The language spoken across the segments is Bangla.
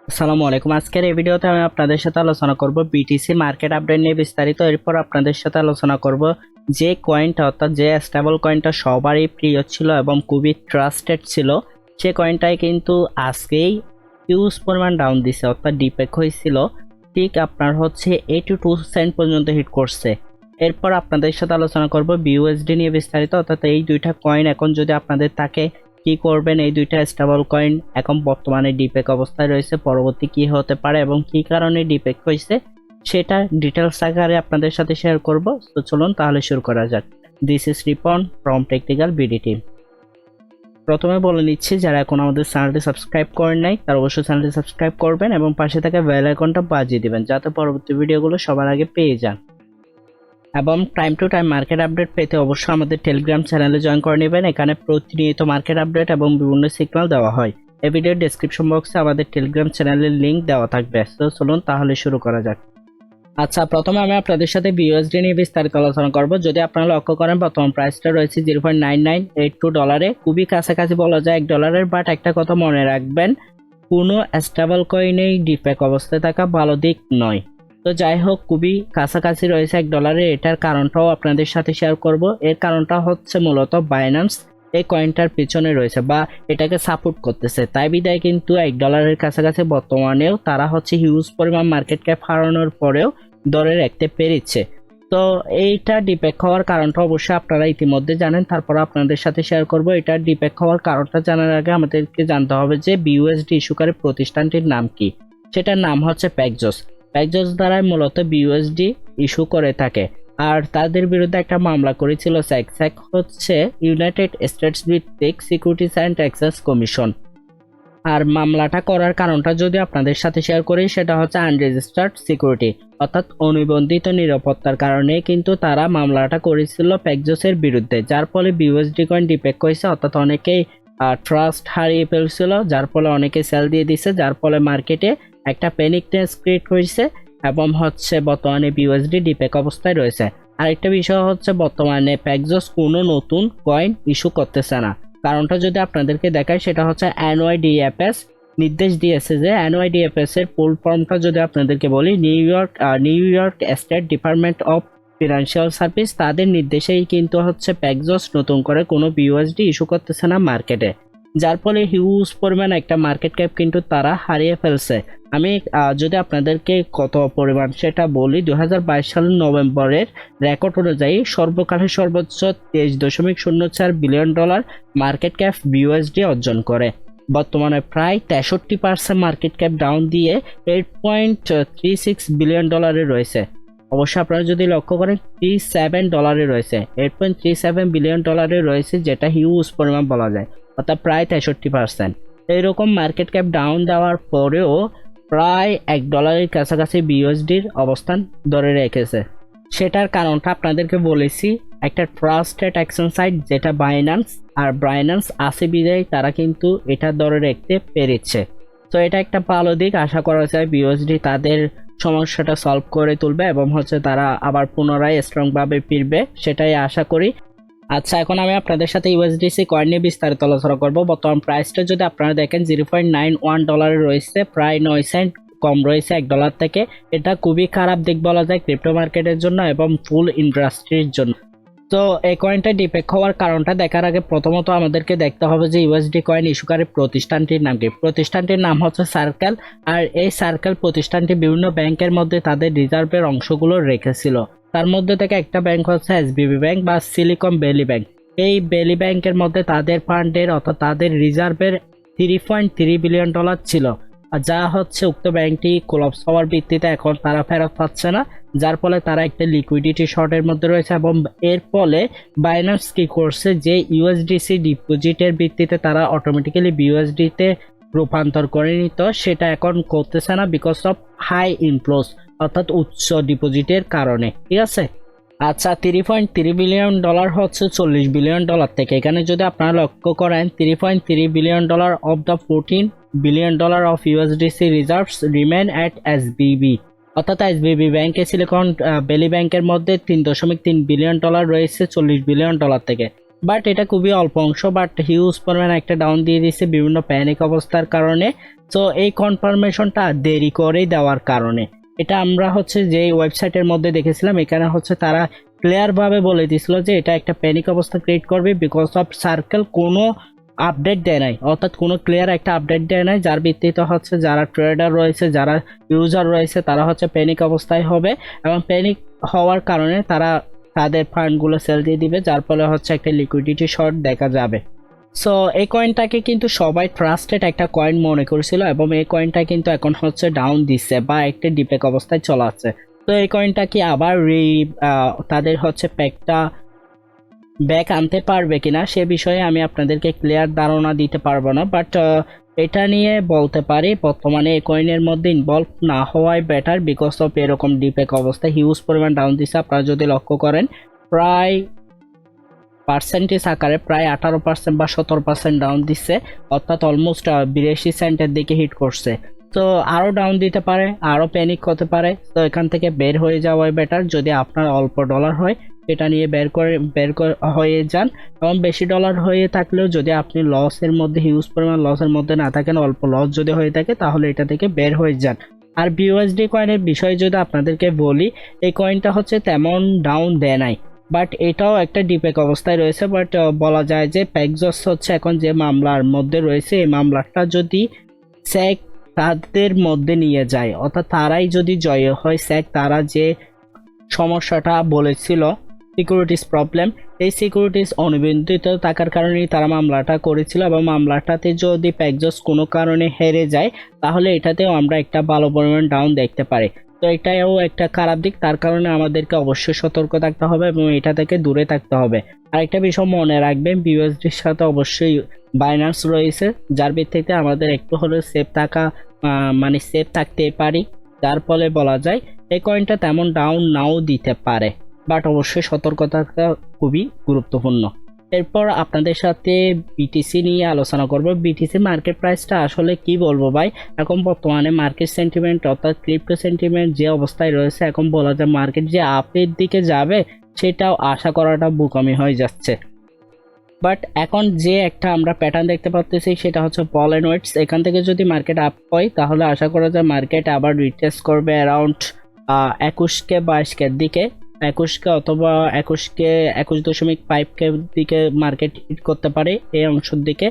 আসসালামু আলাইকুম। আজকের এই ভিডিওতে আমি আপনাদের সাথে আলোচনা করব বিটিসি মার্কেট আপডেট নিয়ে বিস্তারিত। এরপর আপনাদের সাথে আলোচনা করব যে কয়েনটা অর্থাৎ যে স্টেবল কয়েনটা সবারই প্রিয় ছিল এবং খুবই ট্রাস্টেড ছিল, সে কয়েনটাই কিন্তু আজকেই হিউজ পরিমাণ ডাউন দিছে অর্থাৎ ডিপেক হয়েছিল, ঠিক আপনার হচ্ছে 82 সেন্ট পর্যন্ত হিট করছে। এরপর আপনাদের সাথে আলোচনা করব বিইউএসডি নিয়ে বিস্তারিত, অর্থাৎ এই দুইটা কয়েন এখন যদি আপনাদের থাকে কি করবেন। এই দুইটা স্টেবল কয়েন এখন বর্তমানে ডিপেক অবস্থায় রয়েছে, পরবর্তী কি হতে পারে এবং কি কারণে ডিপেক হয়েছে সেটা ডিটেলস আকারে আপনাদের সাথে শেয়ার করব। তো চলুন তাহলে শুরু করা যাক। This is Ripon from technical BD team. প্রথমে বলে নিচ্ছি, যারা এখন আমাদের চ্যানেলটি সাবস্ক্রাইব করেন নাই তারা অবশ্যই চ্যানেলটি সাবস্ক্রাইব করবেন এবং পাশে থাকা বেল আইকনটা বাজিয়ে দিবেন যাতে পরবর্তী ভিডিওগুলো সবার আগে পেয়ে যান। এবং time to time market update পেতে অবশ্যই আমাদের টেলিগ্রাম চ্যানেলে জয়েন করে নেবেন। এখানে প্রতিনিয়ত মার্কেট আপডেট এবং বিভিন্ন সিগন্যাল দেওয়া হয়। এই ভিডিওর ডেসক্রিপশন বক্সে আমাদের টেলিগ্রাম চ্যানেলের লিঙ্ক দেওয়া থাকবে। তো চলুন তাহলে শুরু করা যাক। আচ্ছা, প্রথমে আমি আপনাদের সাথে বিইউএসডি নিয়ে বিস্তারিত আলোচনা করব। যদি আপনারা লক্ষ্য করেন বর্তমান প্রাইসটা রয়েছে $0.9982, খুবই কাছাকাছি বলা যায় $1। বাট একটা কথা মনে রাখবেন, কোনো স্টেবল কয়েনেই ডিপেক অবস্থায় থাকা ভালো দিক নয়। তো যাই হোক, খুবই কাছাকাছি রয়েছে $1। এটার কারণটাও আপনাদের সাথে শেয়ার করব। এর কারণটা হচ্ছে মূলত বাইন্যান্স এই কয়েনটার পিছনে রয়েছে বা এটাকে সাপোর্ট করতেছে, তাই বিদায় কিন্তু $1 কাছাকাছি বর্তমানেও তারা হচ্ছে হিউজ পরিমাণ মার্কেট ক্যাপ হারানোর পরেও ধরে রাখতে পেরেছে। তো এইটা ডিপেক হওয়ার কারণটা অবশ্যই আপনারা ইতিমধ্যে জানেন, তারপর আপনাদের সাথে শেয়ার করব। এটা ডিপেক হওয়ার কারণটা জানার আগে আমাদেরকে জানতে হবে যে বিইউএসডি ইস্যুকারী প্রতিষ্ঠানটির নাম কি। সেটার নাম হচ্ছে প্যাকজোস। প্যাকজোস দ্বারাই মূলত বিইউএসডি ইস্যু করে থাকে। আর তাদের বিরুদ্ধে একটা মামলা করেছিল স্যাক হচ্ছে ইউনাইটেড স্টেটস ভিত্তিক সিকিউরিটিজ অ্যান্ড এক্সচেঞ্জ কমিশন। আর মামলাটা করার কারণটা যদি আপনাদের সাথে শেয়ার করি, সেটা হচ্ছে আনরেজিস্টার্ড সিকিউরিটি অর্থাৎ অনিবন্ধিত নিরাপত্তার কারণে কিন্তু তারা মামলাটা করেছিল প্যাকজোসের বিরুদ্ধে, যার ফলে বিইউএসডি কয়েন ডিপেক হয়েছে। অর্থাৎ অনেকেই ট্রাস্ট হারিয়ে ফেলছিল, যার ফলে অনেকে সেল দিয়ে দিছে, যার ফলে মার্কেটে একটা প্যানিকনেস ক্রিয়েট হয়েছে এবং হচ্ছে বর্তমানে বিইউএসডি ডিপেক অবস্থায় রয়েছে। আরেকটা বিষয় হচ্ছে বর্তমানে প্যাকজোস কোনো নতুন কয়েন ইস্যু করতেছে না। কারণটা যদি আপনাদেরকে দেখায়, সেটা হচ্ছে এনওয়াইডিএফএস নির্দেশ দিয়েছে যে এনওয়াইডিএফএস এর ফুল ফর্মটা যদি আপনাদেরকে বলি, new York state department of financial service, তাদের নির্দেশেই কিন্তু হচ্ছে প্যাকজোস নতুন করে কোনো বিইউএসডি ইস্যু করতেছে না মার্কেটে, যার ফলে হিউজ পরিমাণ একটা মার্কেট ক্যাপ কিন্তু তারা হারিয়ে ফেলছে। আমি যদি আপনাদেরকে কত পরিমাণ সেটা বলি, 2022 সালের নভেম্বরের রেকর্ড অনুযায়ী সর্বকালের সর্বোচ্চ $23.04 বিলিয়ন মার্কেট ক্যাপ বিইউএসডি অর্জন করে। বর্তমানে প্রায় 63% মার্কেট ক্যাপ ডাউন দিয়ে $8.36 বিলিয়ন রয়েছে। অবশ্য আপনারা যদি লক্ষ্য করেন $37 রয়েছে, $8.37 বিলিয়ন রয়েছে, যেটা হিউজ পরিমাণ বলা যায়, অর্থাৎ প্রায় 63%। এইরকম মার্কেট ক্যাপ ডাউন দেওয়ার পরেও প্রায় $1 কাছাকাছি বিইউএসডির অবস্থান ধরে রেখেছে। সেটার কারণটা আপনাদেরকে বলেছি, একটা ট্রাস্টেড এক্সচেঞ্জ সাইট যেটা বাইন্যান্স, আর বাইন্যান্স আছে বিদায় তারা কিন্তু এটা ধরে রাখতে পেরেছে। তো এটা একটা ভালো দিক। আশা করা যায় বিইউএসডি তাদের সমস্যাটা সলভ করে তুলবে এবং হচ্ছে তারা আবার পুনরায় স্ট্রং ভাবে ফিরবে, সেটাই আশা করি। আচ্ছা, এখন আমি আপনাদের সাথে ইউএসডিসি কয়েন নিয়ে বিস্তারিত আলোচনা করব। বর্তমান প্রাইসটা যদি আপনারা দেখেন $0.91 রয়েছে, প্রায় 9 সেন্ট কম রয়েছে $1 থেকে। এটা খুবই খারাপ দিক বলা যায় ক্রিপ্টো মার্কেটের জন্য এবং ফুল ইন্ডাস্ট্রির জন্য। তো এই কয়েনটা ডিপেক হওয়ার কারণটা দেখার আগে প্রথমত আমাদেরকে দেখতে হবে যে ইউএসডি কয়েন ইস্যুকারী প্রতিষ্ঠানটির নাম কি। প্রতিষ্ঠানটির নাম হচ্ছে সার্কেল। আর এই সার্কেল প্রতিষ্ঠানটি বিভিন্ন ব্যাংকের মধ্যে তাদের রিজার্ভের অংশগুলো রেখেছিল। তার মধ্যে থেকে একটা ব্যাংক হচ্ছে এসবিবি ব্যাংক বা সিলিকন ভ্যালি ব্যাংক। এই ভ্যালি ব্যাংকের মধ্যে তাদের ফান্ডের অর্থাৎ তাদের রিজার্ভের $3.3 বিলিয়ন ছিল, যা হচ্ছে উক্ত ব্যাংকটি কোলাপস হওয়ার ভিত্তিতে এখন তারা ফেরত পাচ্ছে না, যার ফলে তারা একটা লিকুইডিটি শর্টের মধ্যে রয়েছে। এবং এর ফলে বাইন্যান্স কি করছে, যে ইউএসডিসি ডিপোজিটের ভিত্তিতে তারা অটোমেটিক্যালি বিইউএসডিতে রূপান্তর করে নিত, সেটা এখন করতেছে না বিকজ অফ হাই ইনফ্লোস অর্থাৎ উচ্চ ডিপোজিটের কারণে। ঠিক আছে। আচ্ছা, $3.3 বিলিয়ন হচ্ছে $40 বিলিয়ন থেকে। এখানে যদি আপনারা লক্ষ্য করেন, $3.3 billion of the $14 billion of USDC reserves remain at SVB, অর্থাৎ এসবিবি ব্যাংকে সিলিকন ভ্যালি ব্যাংকের মধ্যে $3.3 বিলিয়ন রয়েছে $40 বিলিয়ন থেকে। বাট এটা খুবই অল্প অংশ, বাট হিউজ পরিমাণ একটা ডাউন দিয়ে দিচ্ছে বিভিন্ন প্যানিক অবস্থার কারণে। তো এই কনফার্মেশনটা দেরি করেই দেওয়ার কারণে এটা আমরা হচ্ছে যে ওয়েবসাইটের মধ্যে দেখেছিলাম, এখানে হচ্ছে তারা ক্লিয়ার ভাবে বলে দিছিল যে এটা একটা প্যানিক অবস্থা ক্রিয়েট করবে বিকজ অফ সার্কেল কোনো আপডেট দেয় নাই, অর্থাৎ কোনো ক্লিয়ার একটা আপডেট দেয় নাই, যার ভিত্তিতে হচ্ছে যারা ট্রেডার রয়েছে, যারা ইউজার রয়েছে, তারা হচ্ছে প্যানিক অবস্থায় হবে এবং প্যানিক হওয়ার কারণে তারা তাদের ফান্ডগুলো সেল দিয়ে দিবে, যার ফলে হচ্ছে একটা লিকুইডিটি শর্ট দেখা যাবে। সো এই কয়েনটাকে কিন্তু সবাই ট্রাস্টেড একটা কয়েন মনে করেছিল এবং এই কয়েনটা কিন্তু এখন হচ্ছে ডাউন দিচ্ছে বা একটা ডিপেক অবস্থায় চলে আছে। তো এই কয়েনটা কি আবার তাদের হচ্ছে প্যাকটা ব্যাক আনতে পারবে কিনা সে বিষয়ে আমি আপনাদেরকে ক্লিয়ার ধারণা দিতে পারবো না, বাট এটা নিয়ে বলতে পারি বর্তমানে এই কয়েনের মধ্যে ইনভলভ না হওয়াই বেটার বিকজ অফ এরকম ডিপেক অবস্থায় হিউজ পরিমাণ ডাউন দিচ্ছে। আপনারা যদি লক্ষ্য করেন প্রায় পার্সেন্টেজ আকারে প্রায় 18% বা 17% ডাউন দিচ্ছে, অর্থাৎ অলমোস্ট 82 সেন্টের দিকে হিট করছে। তো আরও ডাউন দিতে পারে, আরও প্যানিক হতে পারে। তো এখান থেকে বের হয়ে যাওয়াই বেটার। যদি আপনার অল্প ডলার হয় এটা নিয়ে বের হয়ে যান, এবং বেশি ডলার হয়ে থাকলেও যদি আপনি লসের মধ্যে হিউজ পরিমাণ লসের মধ্যে না থাকেন, অল্প লস যদি হয়ে থাকে তাহলে এটা থেকে বের হয়ে যান। আর বিইউএসডি কয়েনের বিষয়ে যদি আপনাদেরকে বলি, এই কয়েনটা হচ্ছে তেমন ডাউন দেয় নাই, বাট এটাও একটা ডিপেক অবস্থায় রয়েছে। বাট বলা যায় যে প্যাকজস হচ্ছে এখন যে মামলার মধ্যে রয়েছে, এই মামলাটা যদি স্যাক তাদের মধ্যে নিয়ে যায়, অর্থাৎ তারাই যদি জয় হয়, স্যাক তারা যে সমস্যাটা বলেছিল সিকিউরিটিস প্রবলেম, এই সিকিউরিটিস অনুবন্ধিত থাকার কারণেই তারা মামলাটা করেছিল, এবং মামলাটাতে যদি প্যাকজস কোনো কারণে হেরে যায় তাহলে এটাতেও আমরা একটা ভালো পরিমাণ ডাউন দেখতে পারি। তো এটাও একটা খারাপ দিক, তার কারণে আমাদেরকে অবশ্যই সতর্ক থাকতে হবে এবং এটা থেকে দূরে থাকতে হবে। আরেকটা বিষয় মনে রাখবেন, বিইউএসডির সাথে অবশ্যই বাইন্যান্স রয়েছে, যার ভিত্তিতে আমাদের একটু হলেও সেফ থাকা মানে সেফ থাকতে পারি, যার ফলে বলা যায় এই কয়েনটা তেমন ডাউন নাও দিতে পারে, বাট অবশ্যই সতর্কতা খুবই গুরুত্বপূর্ণ। এরপর আপনাদের সাথে বিটিসি নিয়ে আলোচনা করব। বিটিসি মার্কেট প্রাইসটা আসলে কি বলবো ভাই, এখন বর্তমানে মার্কেট সেন্টিমেন্ট অর্থাৎ ক্রিপ্টো সেন্টিমেন্ট যে অবস্থায় রয়েছে, এখন বলা যায় মার্কেট যে আপের দিকে যাবে সেটাও আশা করাটা বোকামি হয়ে যাচ্ছে। বাট এখন যে একটা আমরা প্যাটার্ন দেখতে পাচ্ছি সেটা হচ্ছে বল এন্ড ওয়েটস। এখান থেকে যদি মার্কেট আপ হয় তাহলে আশা করা যায় মার্কেট আবার রিটেস্ট করবে অ্যারাউন্ড 21K 22K দিকে, 21K অথবা 21K 21.5K দিকে মার্কেট হিট করতে পারে এই অংশের দিকে।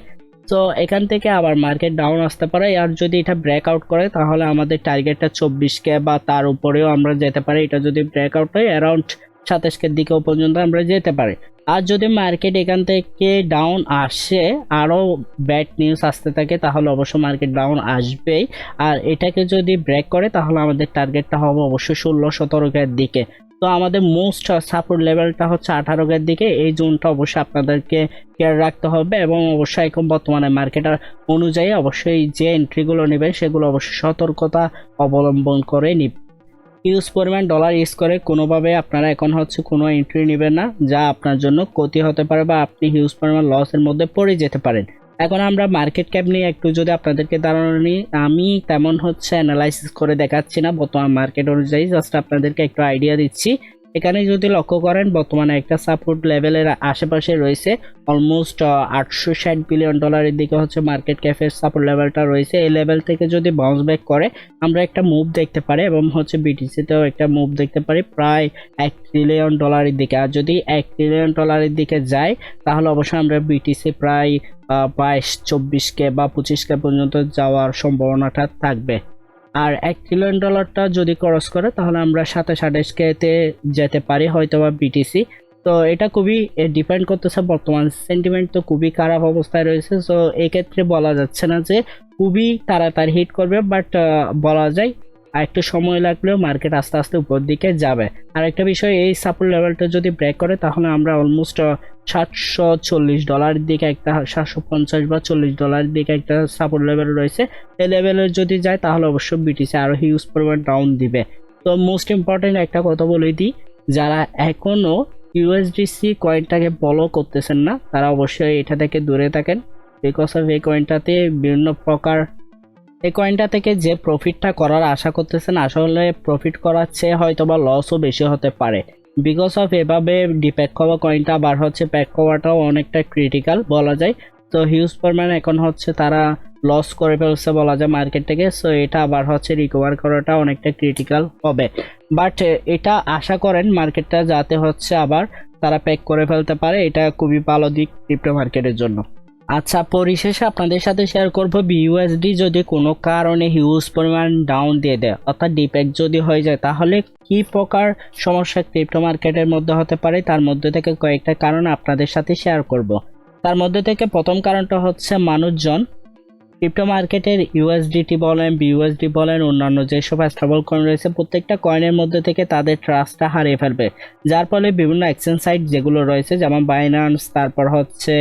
তো এখান থেকে আবার মার্কেট ডাউন আসতে পারে, আর যদি এটা ব্রেকআউট করে তাহলে আমাদের টার্গেটটা 24K বা তার উপরেও আমরা যেতে পারি। এটা যদি ব্রেকআউট হয় অ্যারাউন্ড 27K দিকেও পর্যন্ত আমরা যেতে পারি। আর যদি মার্কেট এখান থেকে ডাউন আসে, আরও ব্যাড নিউজ আসতে থাকে, তাহলে অবশ্য মার্কেট ডাউন আসবেই। আর এটাকে যদি ব্রেক করে তাহলে আমাদের টার্গেটটা হবে অবশ্যই 16-17K দিকে। তো আমাদের মোস্ট সাপোর্ট লেভেলটা হচ্ছে 18K দিকে। এই জোনটা অবশ্যই আপনাদেরকে কেয়ার রাখতে হবে, এবং অবশ্যই এখন বর্তমানে মার্কেট অনুযায়ী অবশ্যই যে এন্ট্রিগুলো নেবেন সেগুলো অবশ্যই সতর্কতা অবলম্বন করে নিন। হিউজ পরিমাণ ডলার ইউজ করে কোনোভাবে আপনারা এখন হচ্ছে কোনো এন্ট্রি নেবেন না, যা আপনার জন্য ক্ষতি হতে পারে বা আপনি হিউজ পরিমাণ লসের মধ্যে পড়ে যেতে পারেন। এখন আমরা মার্কেট ক্যাপ নিয়ে একটু যদি আপনাদেরকে ধারণা নিই, আমি তেমন হচ্ছে অ্যানালাইসিস করে দেখাচ্ছি না বর্তমান মার্কেট অনুযায়ী, জাস্ট আপনাদেরকে একটু আইডিয়া দিচ্ছি। এখানে যদি লক্ষ্য করেন বর্তমানে একটা সাপোর্ট লেভেলের আশেপাশে রয়েছে, অলমোস্ট 860 বিলিয়ন ডলারের দিকে হচ্ছে মার্কেট ক্যাপের সাপোর্ট লেভেলটা রয়েছে। এই লেভেল থেকে যদি বাউন্স ব্যাক করে আমরা একটা মুভ দেখতে পারি, এবং হচ্ছে বিটিসিতেও একটা মুভ দেখতে পারি প্রায় 1 ট্রিলিয়ন ডলারের দিকে। আর যদি 1 ট্রিলিয়ন ডলারের দিকে যায় তাহলে অবশ্যই আমরা বিটিসি প্রায় 22-24K বা 25K পর্যন্ত যাওয়ার সম্ভাবনাটা থাকবে। আর 1 ট্রিলিয়ন ডলারটা যদি ক্রস করে তাহলে আমরা 27-28K-তে যেতে পারি হয়তো বা বিটিসি। তো এটা খুবই ডিপেন্ড করতেছে, বর্তমান সেন্টিমেন্ট তো খুবই খারাপ অবস্থায় রয়েছে। সো এক্ষেত্রে বলা যাচ্ছে না যে খুবই তাড়াতাড়ি হিট করবে, বাট বলা যায় আর একটু সময় লাগলেও মার্কেট আস্তে আস্তে উপর দিকে যাবে। আর একটা বিষয়, এই সাপোর্ট লেভেলটা যদি ব্রেক করে তাহলে আমরা অলমোস্ট $740 দিকে একটা 750 বা $40 দিকে একটা সাপোর্ট লেভেল রয়েছে। এই লেভেলে যদি যায় তাহলে অবশ্যই বিটিসি আরো হিউজ পরিমাণ ডাউন দিবে। তো মোস্ট ইম্পর্টেন্ট একটা কথা বলে দিই, যারা এখনো ইউএসডিসি কয়েনটাকে ফলো করতেছেন না তারা অবশ্যই এটা থেকে দূরে থাকেন, বিকজ অফ এই কয়েনটাতে বিভিন্ন প্রকার এই কয়েনটা থেকে যে প্রফিটটা করার আশা করতেছেন আসলে প্রফিট করার চেয়ে হয়তো বা লসও বেশি হতে পারে। বিকজ অফ এভাবে ডিপেক হওয়া কয়েনটা আবার হচ্ছে প্যাক হওয়াটাও অনেকটা ক্রিটিক্যাল বলা যায়। তো হিউজ পরিমাণ এখন হচ্ছে তারা লস করে ফেলছে বলা যায় মার্কেট থেকে। সো এটা আবার হচ্ছে রিকভার করাটা অনেকটা ক্রিটিক্যাল হবে, বাট এটা আশা করেন মার্কেটটা যাতে হচ্ছে আবার তারা প্যাক করে ফেলতে পারে, এটা খুবই ভালো দিক ক্রিপ্টো মার্কেটের জন্য। আচ্ছা, পরিশেষে আপনাদের সাথে শেয়ার করব বিইউএসডি যদি কোনো কারণে হিউজ পরিমাণ ডাউন দিয়ে দেয় অর্থাৎ ডিপ্যাক যদি হয়ে যায় তাহলে কি প্রকার সমস্যা ক্রিপ্টো মার্কেটের মধ্যে হতে পারে, তার মধ্যে থেকে কয়েকটা কারণ আপনাদের সাথে শেয়ার করব। তার মধ্যে থেকে প্রথম কারণটা হচ্ছে মানুষজন ক্রিপ্টো মার্কেটের ইউএসডিটি বলেন, বিইউএসডি বলেন, অন্যান্য যেসব স্টেবল কয়েন রয়েছে প্রত্যেকটা কয়েনের মধ্যে থেকে তাদের ট্রাস্টটা হারিয়ে ফেলবে, যার ফলে বিভিন্ন এক্সচেঞ্জ সাইট যেগুলো রয়েছে যেমন বাইন্যান্স, তারপর হচ্ছে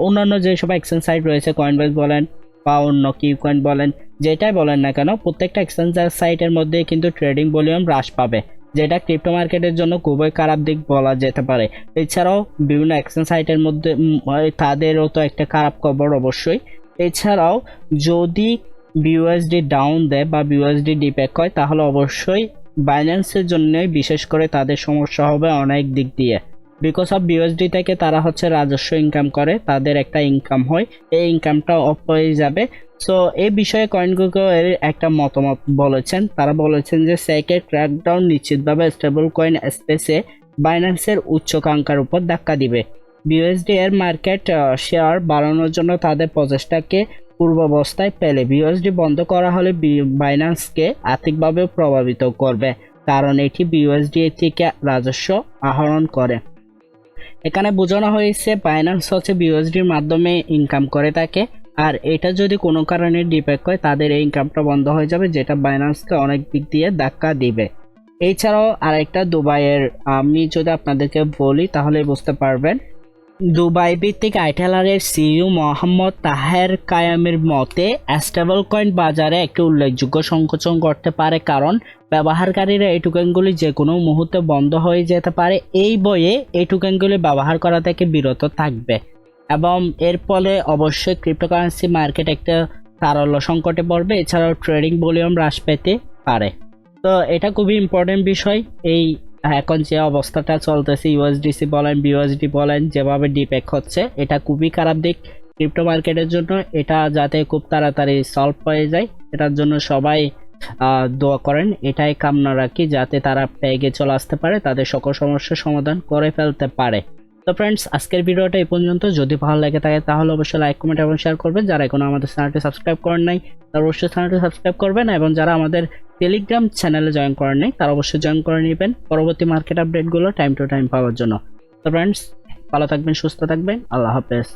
অন্যান্য যেসব এক্সচেঞ্জ সাইট রয়েছে কয়েনবেস বলেন বা অন্য কিউকয়েন বলেন, যেটাই বলেন না কেন প্রত্যেকটা এক্সচেঞ্জ সাইটের মধ্যে কিন্তু ট্রেডিং ভলিউম হ্রাস পাবে, যেটা ক্রিপ্টো মার্কেটের জন্য খুবই খারাপ দিক বলা যেতে পারে। এছাড়াও বিভিন্ন এক্সচেঞ্জ সাইটের মধ্যে তাদেরও তো একটা খারাপ খবর অবশ্যই। এছাড়াও যদি বিইউএসডি ডাউন দেয় বা বিইউএসডি ডিপ্যাক হয় তাহলে অবশ্যই বাইন্যান্সের জন্যই বিশেষ করে তাদের সমস্যা হবে অনেক দিক দিয়ে। বিকজ অফ বিইউএসডি থেকে তারা হচ্ছে রাজস্ব ইনকাম করে, তাদের একটা ইনকাম হয়, এই ইনকামটা অফ হয়ে যাবে। সো এই বিষয়ে কয়েনগুলো এর একটা মতামত বলেছেন, তারা বলেছেন যে সেকের ক্র্যাকডাউন নিশ্চিতভাবে স্টেবল কয়েন স্পেসে বাইন্যান্সের উচ্চাকাঙ্ক্ষার উপর ধাক্কা দিবে। বিইউএসডি এর মার্কেট শেয়ার বাড়ানোর জন্য তাদের প্রচেষ্টাকে পূর্বাবস্থায় পেলে বিইউএসডি বন্ধ করা হলে বাইন্যান্সকে আর্থিকভাবে প্রভাবিত করবে, কারণ এটি বিইউএসডি থেকে রাজস্ব আহরণ করে। এখানে বোঝানো হয়েছে বাইন্যান্স হচ্ছে বিইউএসডির মাধ্যমে ইনকাম করে থাকে, আর এটা যদি কোনো কারণে ডিপ্যাক হয় তাদের এই ইনকামটা বন্ধ হয়ে যাবে, যেটা বাইন্যান্সকে অনেক দিক দিয়ে ধাক্কা দিবে। এছাড়াও আরেকটা দুবাইয়ের আমি যদি আপনাদেরকে বলি তাহলে বুঝতে পারবেন। দুবাই ভিত্তিক আইটেলারের সিইও মোহাম্মদ তাহের কায়ামের মতে স্টেবল কয়েন বাজারে একটি উল্লেখযোগ্য সংকোচন করতে পারে, কারণ ব্যবহারকারীরা এই টোকেনগুলি যে কোনো মুহূর্তে বন্ধ হয়ে যেতে পারে, এই বইয়ে এই টোকেনগুলি ব্যবহার করা থেকে বিরত থাকবে এবং এর ফলে অবশ্যই ক্রিপ্টোকারেন্সি মার্কেট একটা তারল্য সংকটে পড়বে। এছাড়াও ট্রেডিং ভলিউম হ্রাস পেতে পারে। তো এটা খুবই ইম্পর্টেন্ট বিষয়। এই এখন যে অবস্থাটা চলতেছে ইউএসডিসি বলেন, বিইউএসডি বলেন, যেভাবে ডিপ্যাক হচ্ছে এটা খুবই খারাপ দিক ক্রিপ্টো মার্কেটের জন্য। এটা যাতে খুব তাড়াতাড়ি সলভ হয়ে যায় এটার জন্য সবাই দোয়া করেন, এটাই কামনা রাখি যাতে তারা পেগে চলে আসতে পারে, তাদের সকল সমস্যার সমাধান করে ফেলতে পারে। তো ফ্রেন্ডস, আজকের ভিডিওটা এই পর্যন্ত। যদি ভালো লাগে থাকে তাহলে অবশ্যই লাইক, কমেন্ট এবং শেয়ার করবেন। যারা এখনো আমাদের চ্যানেলটি সাবস্ক্রাইব করেন নাই তারা অবশ্যই চ্যানেলটি সাবস্ক্রাইব করবেন, এবং যারা আমাদের টেলিগ্রাম চ্যানেলে জয়েন করেন নাই তারা অবশ্যই জয়েন করে নেবেন পরবর্তী মার্কেট আপডেটগুলো টাইম টু টাইম পাওয়ার জন্য। তো ফ্রেন্ডস, ভালো থাকবেন, সুস্থ থাকবেন, আল্লাহ হাফেজ।